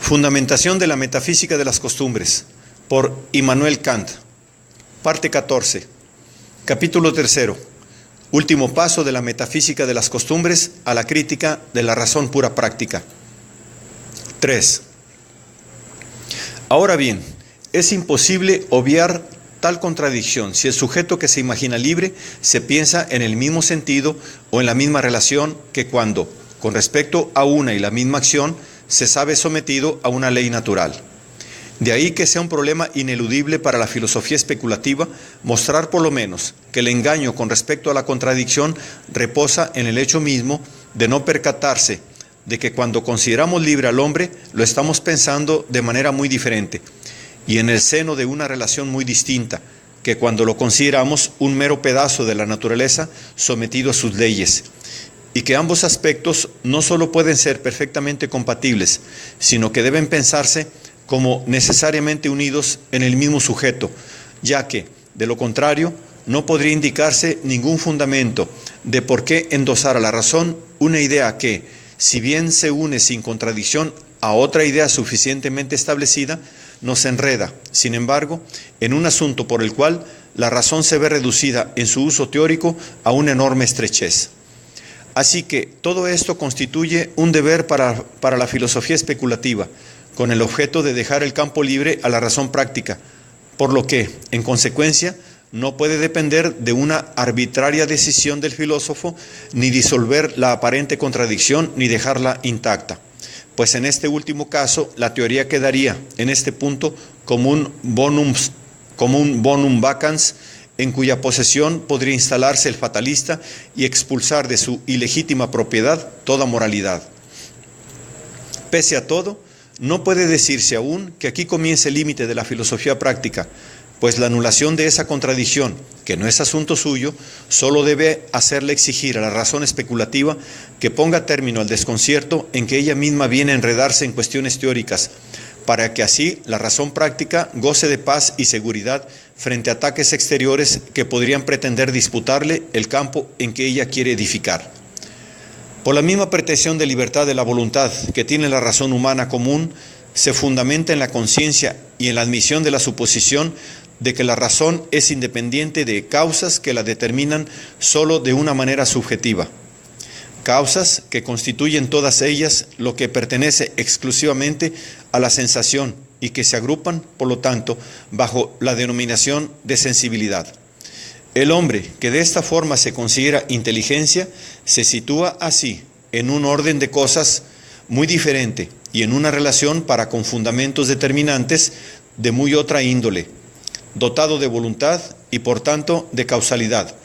Fundamentación de la metafísica de las costumbres, por Immanuel Kant. Parte 14. Capítulo 3. Último paso de la metafísica de las costumbres a la crítica de la razón pura práctica. 3. Ahora bien, es imposible obviar tal contradicción si el sujeto que se imagina libre se piensa en el mismo sentido o en la misma relación que cuando, con respecto a una y la misma acción, se sabe sometido a una ley natural. De ahí que sea un problema ineludible para la filosofía especulativa mostrar por lo menos que el engaño con respecto a la contradicción reposa en el hecho mismo de no percatarse de que cuando consideramos libre al hombre lo estamos pensando de manera muy diferente y en el seno de una relación muy distinta que cuando lo consideramos un mero pedazo de la naturaleza sometido a sus leyes, y que ambos aspectos no solo pueden ser perfectamente compatibles, sino que deben pensarse como necesariamente unidos en el mismo sujeto, ya que, de lo contrario, no podría indicarse ningún fundamento de por qué endosar a la razón una idea que, si bien se une sin contradicción a otra idea suficientemente establecida, nos enreda, sin embargo, en un asunto por el cual la razón se ve reducida en su uso teórico a una enorme estrechez. Así que todo esto constituye un deber para la filosofía especulativa, con el objeto de dejar el campo libre a la razón práctica, por lo que, en consecuencia, no puede depender de una arbitraria decisión del filósofo, ni disolver la aparente contradicción, ni dejarla intacta. Pues en este último caso, la teoría quedaría, en este punto, como un bonum vacans, en cuya posesión podría instalarse el fatalista y expulsar de su ilegítima propiedad toda moralidad. Pese a todo, no puede decirse aún que aquí comience el límite de la filosofía práctica, pues la anulación de esa contradicción, que no es asunto suyo, solo debe hacerle exigir a la razón especulativa que ponga término al desconcierto en que ella misma viene a enredarse en cuestiones teóricas, para que así la razón práctica goce de paz y seguridad frente a ataques exteriores que podrían pretender disputarle el campo en que ella quiere edificar. Por la misma pretensión de libertad de la voluntad que tiene la razón humana común, se fundamenta en la conciencia y en la admisión de la suposición de que la razón es independiente de causas que la determinan solo de una manera subjetiva. Causas que constituyen todas ellas lo que pertenece exclusivamente a la sensación y que se agrupan, por lo tanto, bajo la denominación de sensibilidad. El hombre, que de esta forma se considera inteligencia, se sitúa así en un orden de cosas muy diferente y en una relación para con fundamentos determinantes de muy otra índole, dotado de voluntad y por tanto de causalidad,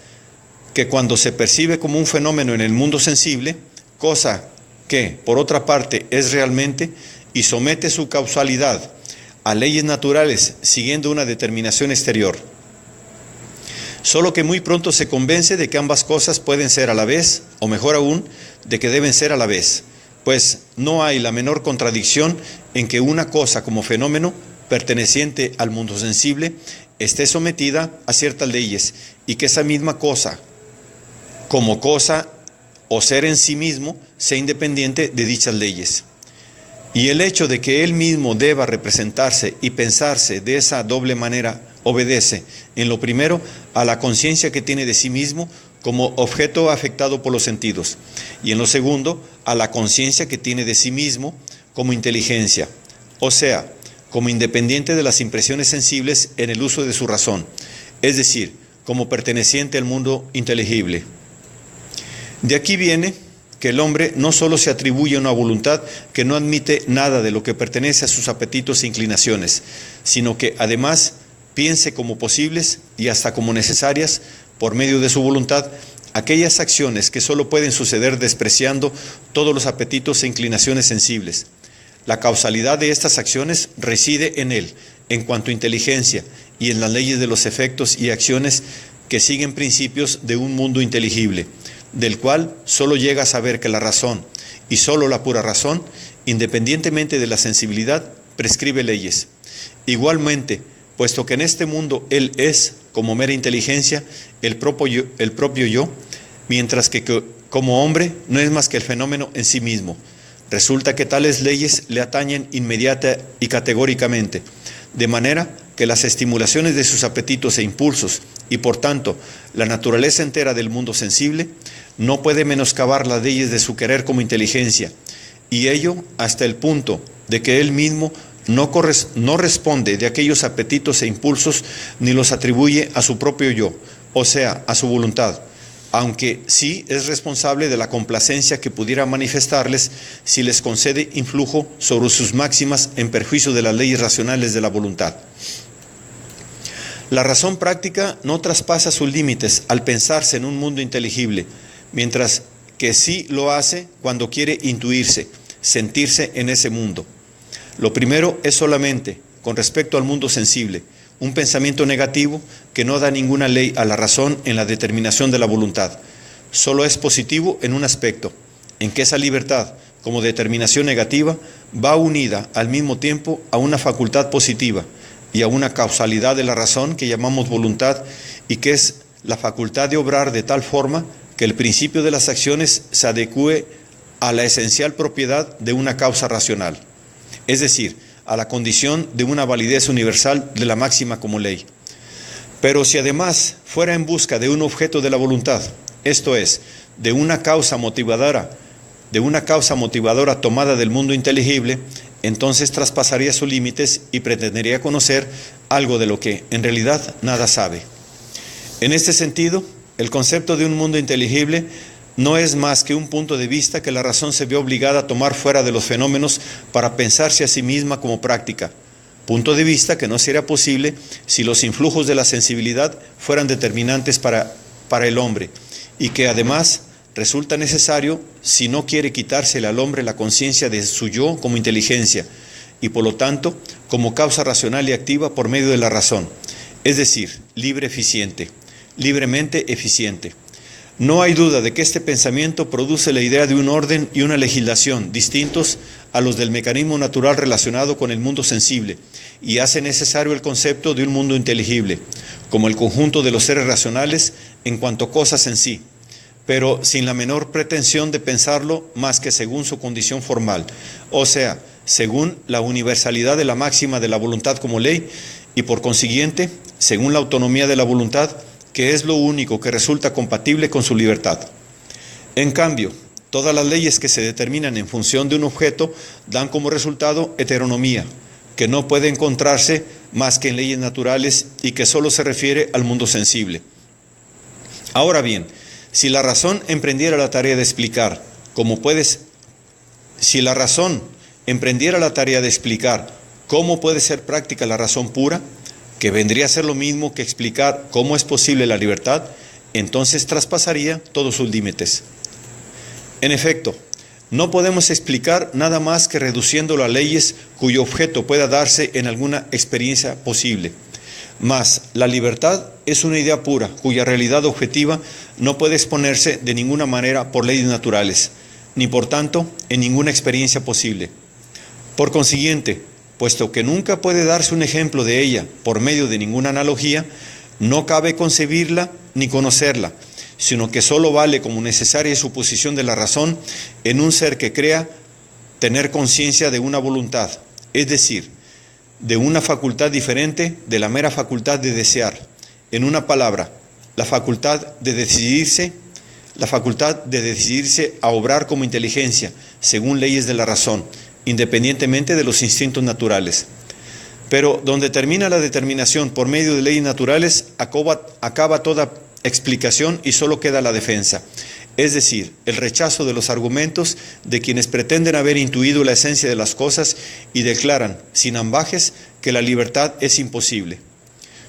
que cuando se percibe como un fenómeno en el mundo sensible, cosa que, por otra parte, es realmente, y somete su causalidad a leyes naturales siguiendo una determinación exterior. Solo que muy pronto se convence de que ambas cosas pueden ser a la vez, o mejor aún, de que deben ser a la vez, pues no hay la menor contradicción en que una cosa como fenómeno, perteneciente al mundo sensible, esté sometida a ciertas leyes, y que esa misma cosa, como cosa o ser en sí mismo, sea independiente de dichas leyes. Y el hecho de que él mismo deba representarse y pensarse de esa doble manera obedece, en lo primero, a la conciencia que tiene de sí mismo como objeto afectado por los sentidos, y en lo segundo, a la conciencia que tiene de sí mismo como inteligencia, o sea, como independiente de las impresiones sensibles en el uso de su razón, es decir, como perteneciente al mundo inteligible. De aquí viene que el hombre no solo se atribuye una voluntad que no admite nada de lo que pertenece a sus apetitos e inclinaciones, sino que además piense como posibles y hasta como necesarias, por medio de su voluntad, aquellas acciones que solo pueden suceder despreciando todos los apetitos e inclinaciones sensibles. La causalidad de estas acciones reside en él, en cuanto a inteligencia, y en las leyes de los efectos y acciones que siguen principios de un mundo inteligible, del cual solo llega a saber que la razón, y solo la pura razón, independientemente de la sensibilidad, prescribe leyes. Igualmente, puesto que en este mundo él es, como mera inteligencia, el propio yo, mientras que como hombre no es más que el fenómeno en sí mismo. resulta que tales leyes le atañen inmediata y categóricamente, de manera que las estimulaciones de sus apetitos e impulsos, y por tanto la naturaleza entera del mundo sensible, no puede menoscabar las leyes de su querer como inteligencia, y ello hasta el punto de que él mismo no responde de aquellos apetitos e impulsos ni los atribuye a su propio yo, o sea, a su voluntad, aunque sí es responsable de la complacencia que pudiera manifestarles si les concede influjo sobre sus máximas en perjuicio de las leyes racionales de la voluntad. La razón práctica no traspasa sus límites al pensarse en un mundo inteligible, mientras que sí lo hace cuando quiere intuirse, sentirse en ese mundo. Lo primero es solamente, con respecto al mundo sensible, un pensamiento negativo que no da ninguna ley a la razón en la determinación de la voluntad. Solo es positivo en un aspecto, en que esa libertad, como determinación negativa, va unida al mismo tiempo a una facultad positiva y a una causalidad de la razón que llamamos voluntad y que es la facultad de obrar de tal forma que el principio de las acciones se adecue a la esencial propiedad de una causa racional, es decir, a la condición de una validez universal de la máxima como ley. Pero si además fuera en busca de un objeto de la voluntad, esto es, de una causa motivadora tomada del mundo inteligible, entonces traspasaría sus límites y pretendería conocer algo de lo que en realidad nada sabe. En este sentido, el concepto de un mundo inteligible no es más que un punto de vista que la razón se ve obligada a tomar fuera de los fenómenos para pensarse a sí misma como práctica, punto de vista que no sería posible si los influjos de la sensibilidad fueran determinantes para el hombre, y que además resulta necesario si no quiere quitársele al hombre la conciencia de su yo como inteligencia, y por lo tanto como causa racional y activa por medio de la razón, es decir, libremente eficiente. No hay duda de que este pensamiento produce la idea de un orden y una legislación distintos a los del mecanismo natural relacionado con el mundo sensible y hace necesario el concepto de un mundo inteligible, como el conjunto de los seres racionales en cuanto cosas en sí, pero sin la menor pretensión de pensarlo más que según su condición formal, o sea, según la universalidad de la máxima de la voluntad como ley y por consiguiente, según la autonomía de la voluntad, que es lo único que resulta compatible con su libertad. En cambio, todas las leyes que se determinan en función de un objeto dan como resultado heteronomía, que no puede encontrarse más que en leyes naturales y que solo se refiere al mundo sensible. Ahora bien, si la razón emprendiera la tarea de explicar cómo puede ser práctica la razón pura, que vendría a ser lo mismo que explicar cómo es posible la libertad, entonces traspasaría todos sus límites. En efecto, no podemos explicar nada más que reduciéndolo a leyes cuyo objeto pueda darse en alguna experiencia posible. Mas la libertad es una idea pura, cuya realidad objetiva no puede exponerse de ninguna manera por leyes naturales, ni por tanto en ninguna experiencia posible. Por consiguiente, puesto que nunca puede darse un ejemplo de ella por medio de ninguna analogía, no cabe concebirla ni conocerla, sino que sólo vale como necesaria suposición de la razón en un ser que crea tener conciencia de una voluntad, es decir, de una facultad diferente de la mera facultad de desear. En una palabra, la facultad de decidirse a obrar como inteligencia, según leyes de la razón, independientemente de los instintos naturales. Pero donde termina la determinación por medio de leyes naturales, acaba toda explicación y solo queda la defensa, es decir, el rechazo de los argumentos de quienes pretenden haber intuido la esencia de las cosas y declaran, sin ambages, que la libertad es imposible.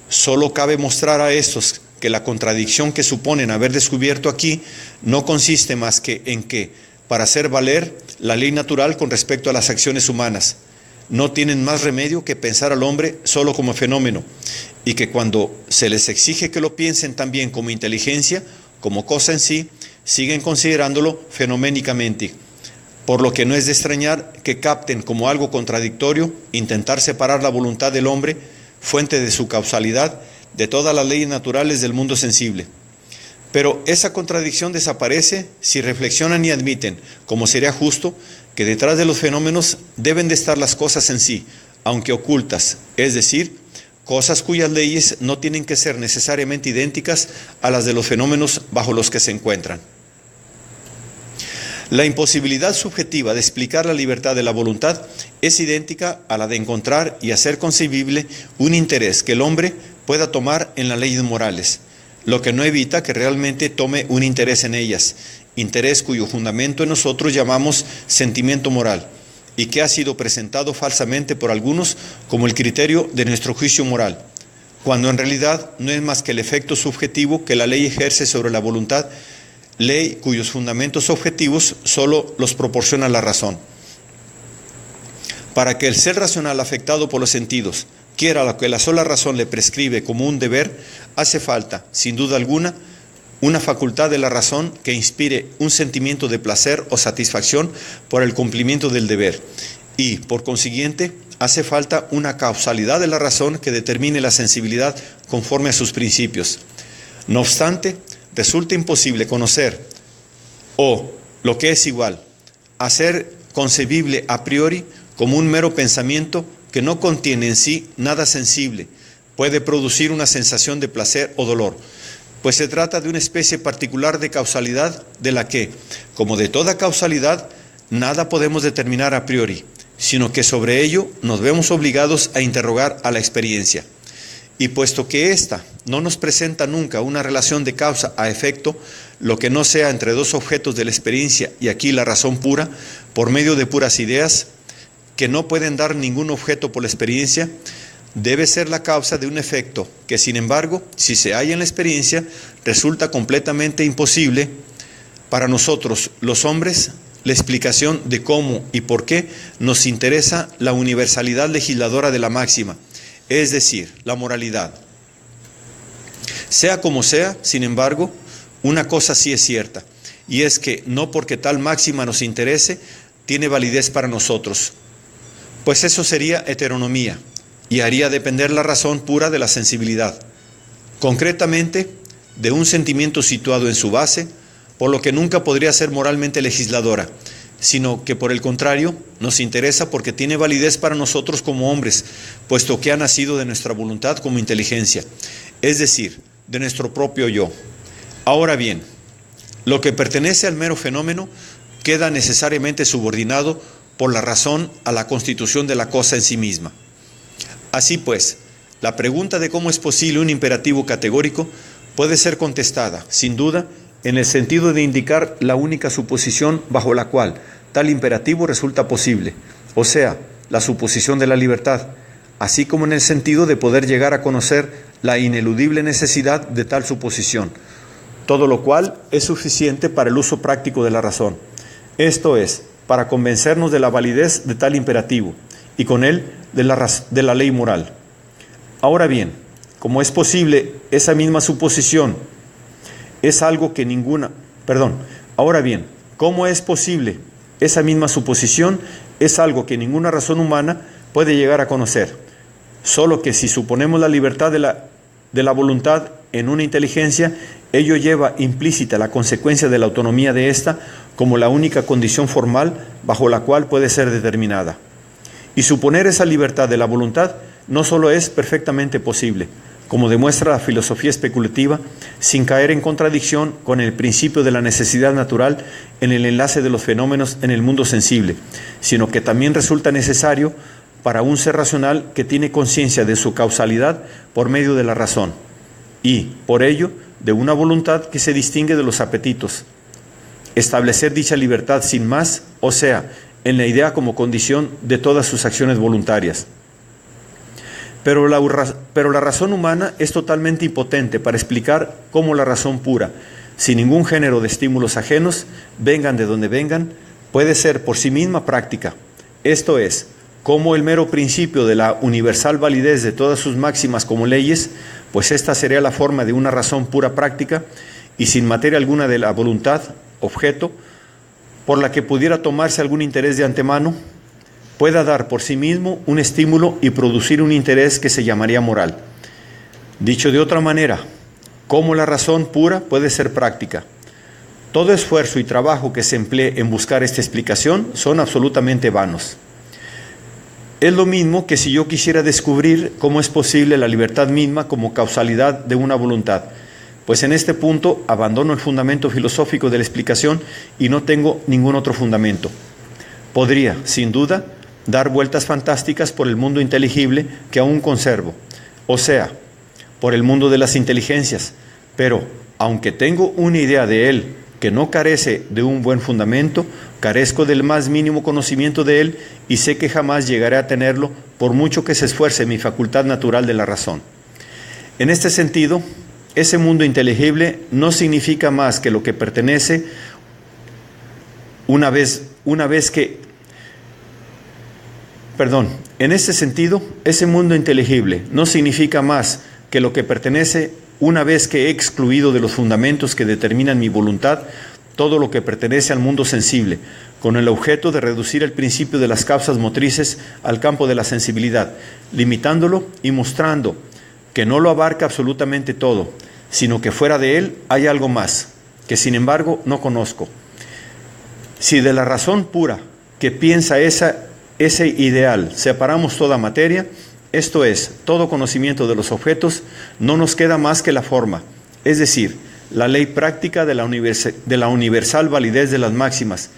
Solo cabe mostrar a estos que la contradicción que suponen haber descubierto aquí no consiste más que en que, para hacer valer la ley natural con respecto a las acciones humanas, no tienen más remedio que pensar al hombre solo como fenómeno, y que cuando se les exige que lo piensen también como inteligencia, como cosa en sí, siguen considerándolo fenoménicamente, por lo que no es de extrañar que capten como algo contradictorio intentar separar la voluntad del hombre, fuente de su causalidad, de todas las leyes naturales del mundo sensible. Pero esa contradicción desaparece si reflexionan y admiten, como sería justo, que detrás de los fenómenos deben de estar las cosas en sí, aunque ocultas, es decir, cosas cuyas leyes no tienen que ser necesariamente idénticas a las de los fenómenos bajo los que se encuentran. La imposibilidad subjetiva de explicar la libertad de la voluntad es idéntica a la de encontrar y hacer concebible un interés que el hombre pueda tomar en las leyes morales, lo que no evita que realmente tome un interés en ellas, interés cuyo fundamento en nosotros llamamos sentimiento moral, y que ha sido presentado falsamente por algunos como el criterio de nuestro juicio moral, cuando en realidad no es más que el efecto subjetivo que la ley ejerce sobre la voluntad, ley cuyos fundamentos objetivos solo los proporciona la razón. Para que el ser racional afectado por los sentidos quiera lo que la sola razón le prescribe como un deber, hace falta, sin duda alguna, una facultad de la razón que inspire un sentimiento de placer o satisfacción por el cumplimiento del deber, y, por consiguiente, hace falta una causalidad de la razón que determine la sensibilidad conforme a sus principios. No obstante, resulta imposible conocer, o, lo que es igual, hacer concebible a priori como un mero pensamiento que no contiene en sí nada sensible, puede producir una sensación de placer o dolor, pues se trata de una especie particular de causalidad de la que, como de toda causalidad, nada podemos determinar a priori, sino que sobre ello nos vemos obligados a interrogar a la experiencia. Y puesto que ésta no nos presenta nunca una relación de causa a efecto, lo que no sea entre dos objetos de la experiencia y aquí la razón pura, por medio de puras ideas, que no pueden dar ningún objeto por la experiencia, debe ser la causa de un efecto que, sin embargo, si se halla en la experiencia, resulta completamente imposible para nosotros, los hombres, la explicación de cómo y por qué nos interesa la universalidad legisladora de la máxima, es decir, la moralidad. Sea como sea, sin embargo, una cosa sí es cierta, y es que no porque tal máxima nos interese, tiene validez para nosotros, pues eso sería heteronomía, y haría depender la razón pura de la sensibilidad, concretamente de un sentimiento situado en su base, por lo que nunca podría ser moralmente legisladora, sino que por el contrario nos interesa porque tiene validez para nosotros como hombres, puesto que ha nacido de nuestra voluntad como inteligencia, es decir, de nuestro propio yo. Ahora bien, lo que pertenece al mero fenómeno queda necesariamente subordinado por la razón a la constitución de la cosa en sí misma. Así pues, la pregunta de cómo es posible un imperativo categórico puede ser contestada, sin duda, en el sentido de indicar la única suposición bajo la cual tal imperativo resulta posible, o sea, la suposición de la libertad, así como en el sentido de poder llegar a conocer la ineludible necesidad de tal suposición, todo lo cual es suficiente para el uso práctico de la razón, esto es, para convencernos de la validez de tal imperativo, y con él de la ley moral. Ahora bien, como es posible esa misma suposición, es algo que ¿cómo es posible esa misma suposición? Es algo que ninguna razón humana puede llegar a conocer. Solo que si suponemos la libertad de la voluntad en una inteligencia, ello lleva implícita la consecuencia de la autonomía de ésta como la única condición formal bajo la cual puede ser determinada. Y suponer esa libertad de la voluntad no solo es perfectamente posible, como demuestra la filosofía especulativa, sin caer en contradicción con el principio de la necesidad natural en el enlace de los fenómenos en el mundo sensible, sino que también resulta necesario para un ser racional que tiene conciencia de su causalidad por medio de la razón, y, por ello, de una voluntad que se distingue de los apetitos. Establecer dicha libertad sin más, o sea, en la idea como condición de todas sus acciones voluntarias. Pero la razón humana es totalmente impotente para explicar cómo la razón pura, sin ningún género de estímulos ajenos, vengan de donde vengan, puede ser por sí misma práctica. Esto es, cómo el mero principio de la universal validez de todas sus máximas como leyes, pues esta sería la forma de una razón pura práctica y sin materia alguna de la voluntad, objeto, por la que pudiera tomarse algún interés de antemano, pueda dar por sí mismo un estímulo y producir un interés que se llamaría moral. Dicho de otra manera, cómo la razón pura puede ser práctica. Todo esfuerzo y trabajo que se emplee en buscar esta explicación son absolutamente vanos. Es lo mismo que si yo quisiera descubrir cómo es posible la libertad misma como causalidad de una voluntad, pues en este punto abandono el fundamento filosófico de la explicación y no tengo ningún otro fundamento. Podría, sin duda, dar vueltas fantásticas por el mundo inteligible que aún conservo, o sea, por el mundo de las inteligencias, pero aunque tengo una idea de él que no carece de un buen fundamento, carezco del más mínimo conocimiento de él y sé que jamás llegaré a tenerlo por mucho que se esfuerce mi facultad natural de la razón. En este sentido, ese mundo inteligible no significa más que lo que pertenece en este sentido, ese mundo inteligible no significa más que lo que pertenece una vez que he excluido de los fundamentos que determinan mi voluntad todo lo que pertenece al mundo sensible, con el objeto de reducir el principio de las causas motrices al campo de la sensibilidad, limitándolo y mostrando que no lo abarca absolutamente todo, sino que fuera de él hay algo más, que sin embargo no conozco. Si de la razón pura que piensa ese ideal separamos toda materia, esto es, todo conocimiento de los objetos, no nos queda más que la forma, es decir, la ley práctica de la universal validez de las máximas,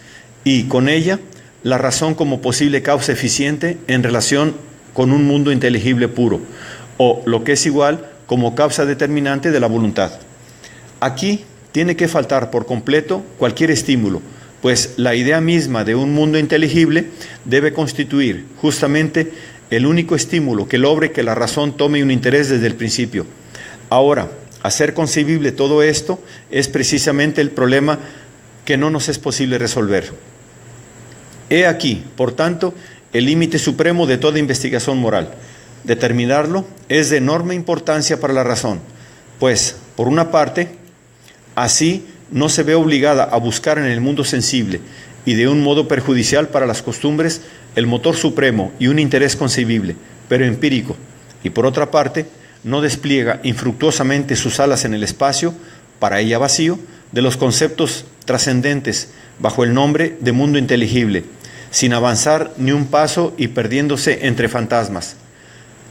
y con ella la razón como posible causa eficiente en relación con un mundo inteligible puro, o lo que es igual, como causa determinante de la voluntad. Aquí tiene que faltar por completo cualquier estímulo, pues la idea misma de un mundo inteligible debe constituir justamente el único estímulo que logre que la razón tome un interés desde el principio. Ahora, hacer concebible todo esto es precisamente el problema que no nos es posible resolver. He aquí, por tanto, el límite supremo de toda investigación moral. Determinarlo es de enorme importancia para la razón, pues, por una parte, así no se ve obligada a buscar en el mundo sensible y de un modo perjudicial para las costumbres el motor supremo y un interés concebible, pero empírico, y por otra parte, no despliega infructuosamente sus alas en el espacio, para ella vacío, de los conceptos trascendentes bajo el nombre de mundo inteligible, sin avanzar ni un paso y perdiéndose entre fantasmas.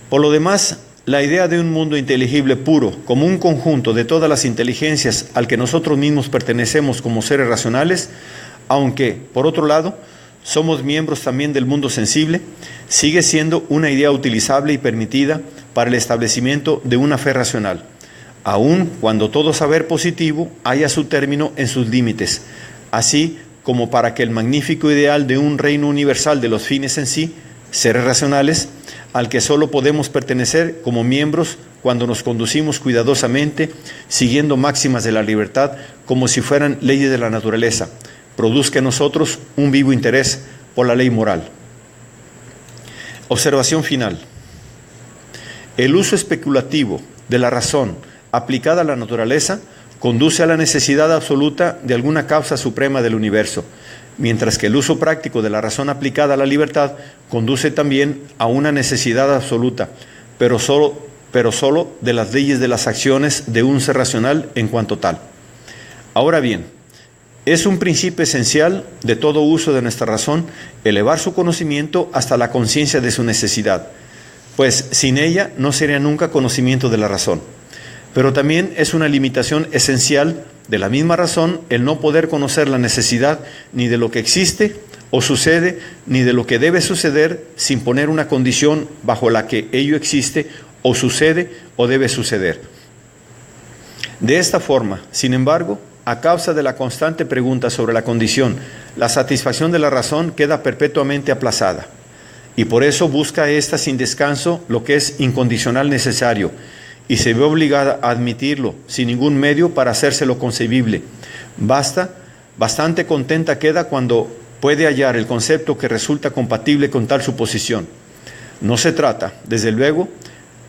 Por lo demás, la idea de un mundo inteligible puro, como un conjunto de todas las inteligencias al que nosotros mismos pertenecemos como seres racionales, aunque, por otro lado, somos miembros también del mundo sensible, sigue siendo una idea utilizable y permitida para el establecimiento de una fe racional, aun cuando todo saber positivo haya su término en sus límites, así como para que el magnífico ideal de un reino universal de los fines en sí, seres racionales, al que solo podemos pertenecer como miembros cuando nos conducimos cuidadosamente, siguiendo máximas de la libertad como si fueran leyes de la naturaleza, produzca en nosotros un vivo interés por la ley moral. Observación final. El uso especulativo de la razón aplicada a la naturaleza conduce a la necesidad absoluta de alguna causa suprema del universo, mientras que el uso práctico de la razón aplicada a la libertad conduce también a una necesidad absoluta, pero solo de las leyes de las acciones de un ser racional en cuanto tal. Ahora bien, es un principio esencial de todo uso de nuestra razón elevar su conocimiento hasta la conciencia de su necesidad, pues sin ella no sería nunca conocimiento de la razón. Pero también es una limitación esencial de la misma razón el no poder conocer la necesidad ni de lo que existe o sucede, ni de lo que debe suceder sin poner una condición bajo la que ello existe o sucede o debe suceder. De esta forma, sin embargo, a causa de la constante pregunta sobre la condición, la satisfacción de la razón queda perpetuamente aplazada, y por eso busca ésta sin descanso lo que es incondicional necesario, y se ve obligada a admitirlo sin ningún medio para hacérselo concebible. Bastante contenta queda cuando puede hallar el concepto que resulta compatible con tal suposición. No se trata, desde luego,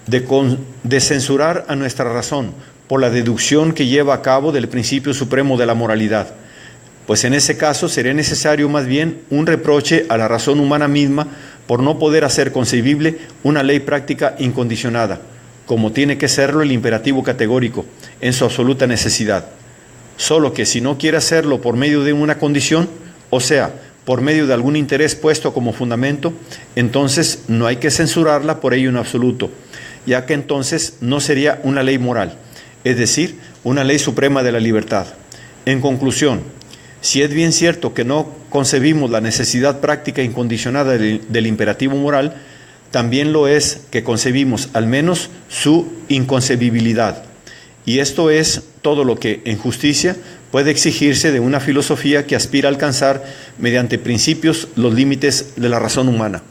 de censurar a nuestra razón por la deducción que lleva a cabo del principio supremo de la moralidad, pues en ese caso sería necesario más bien un reproche a la razón humana misma por no poder hacer concebible una ley práctica incondicionada, como tiene que serlo el imperativo categórico, en su absoluta necesidad. Solo que si no quiere hacerlo por medio de una condición, o sea, por medio de algún interés puesto como fundamento, entonces no hay que censurarla por ello en absoluto, ya que entonces no sería una ley moral, es decir, una ley suprema de la libertad. En conclusión, si es bien cierto que no concebimos la necesidad práctica incondicionada del imperativo moral, también lo es que concebimos al menos su inconcebibilidad. Y esto es todo lo que, en justicia, puede exigirse de una filosofía que aspira a alcanzar, mediante principios, los límites de la razón humana.